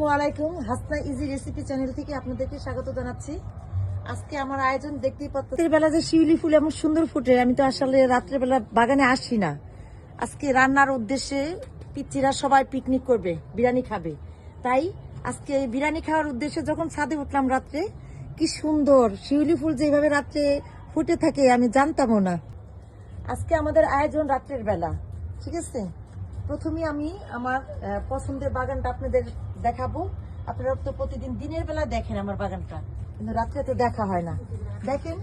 আসসালামাইকুম, Hasna easy recipe channel থেকে আপনাদেরকে স্বাগত জানাচ্ছি। আজকে আমার আয়োজন দেখতেই পাচ্ছেন, রাতের বেলা যে শিউলি ফুল এমন সুন্দর ফুটে, আমি তো আসলে রাত্রের বেলা বাগানে আসি না। আজকে রান্নার উদ্দেশ্যে পিচ্চিরা সবাই পিকনিক করবে, বিরিয়ানি খাবে, তাই আজকে বিরিয়ানি খাওয়ার উদ্দেশ্যে যখন ছাদে উঠলাম রাত্রে, কি সুন্দর শিউলি ফুল যেভাবে রাত্রে ফুটে থাকে আমি জানতামও না। আজকে আমাদের আয়োজন রাত্রের বেলা, ঠিক আছে। প্রথমে আমি আমার পছন্দের বাগানটা আপনাদের দেখাবো। আপনারা তো প্রতিদিন দিনের বেলা দেখেন আমার বাগানটা, কিন্তু রাত্রে তো দেখা হয় না। দেখেন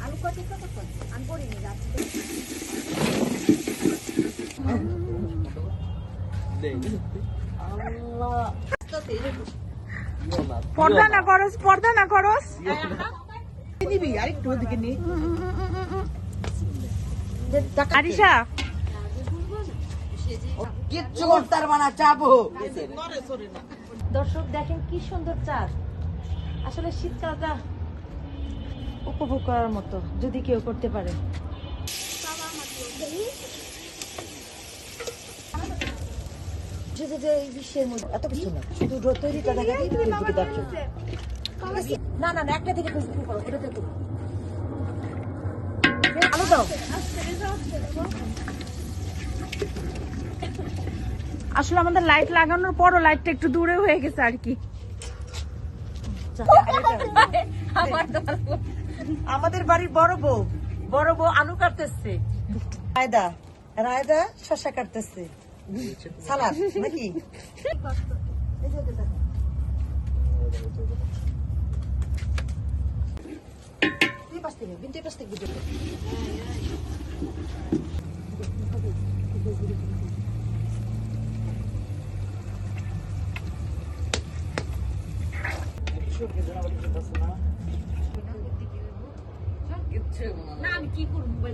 আলু কত আমি করিনি পর্দা না করস নিবি আরেকটু ওদিকে নি আরিশা কিচ্ছু করতে পারবা না, চাপো। দর্শক দেখেন কি সুন্দর চাঁদ, আসলে শীতকালটা উপভোগ করার মতো যদি কেউ করতে পারে। এই বিশ্বের মধ্যে এত কিছু না, শুধু তৈরিটা দেখা না না না, একটা থেকে শুরু করো, এটা থেকে আলো দাও। আসলে আমাদের লাইট লাগানোর পরও লাইটটা একটু দূরে হয়ে গেছে আর কি। আমাদের বাড়ির বড় বউ আলু কাটতেছে, রায়দা শসা কাটতেছে, সালাদ নাকি। না আমি কি করবো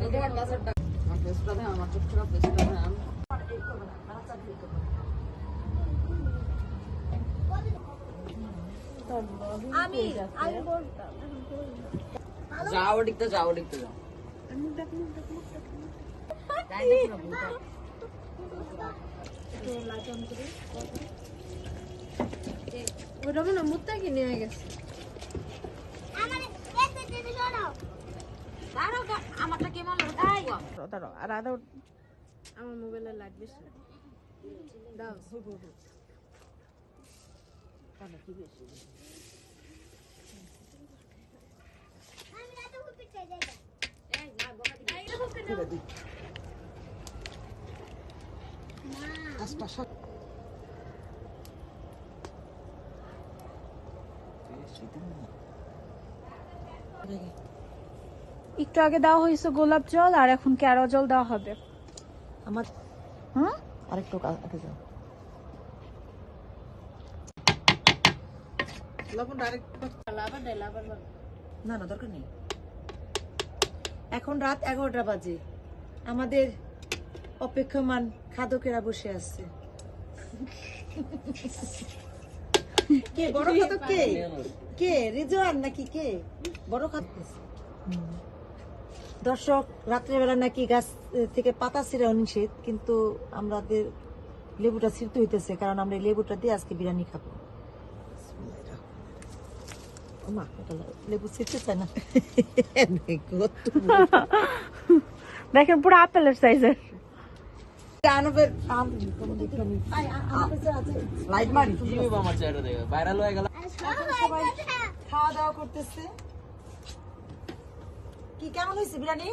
যাও দেখতে যাও ওটা মনে মুত্তা কিনে হয়ে গেছে। আমারটা কেমন দাঁড়াও আর আদা আমার মোবাইলে লাইট বেশি দাও। একটু আগে দেওয়া হয়েছে গোলাপ জল, আর এখন কেওড়া জল দেওয়া হবে। আমার হুম আরেকটু আগে যাও। না না দরকার নেই। এখন রাত 11টা বাজে, আমাদের অপেক্ষমান খাদকেরা বসে আছে। কে বড় খাদক? কে রিজওয়ান নাকি কে বড় খাদক? দর্শক, রাত্রেবেলা নাকি গাছ থেকে পাতা ছিঁড়াও নিষেধ, কিন্তু আমাদের লেবুটা ছিঁড়তে হইতেছে, কারণ আমরা এই লেবুটা দিয়ে আজকে বিরিয়ানি খাবো। লেবু ছিঁড়তে চায় না। দেখেন পুরো আপেলের সাইজের। লাইট মারি কি হইব আমার চেহারা দেখে ভাইরাল হয়ে গেল। সবাই খাওয়া দাওয়া করতেছে। কি কেমন হয়েছে বিরিয়ানি?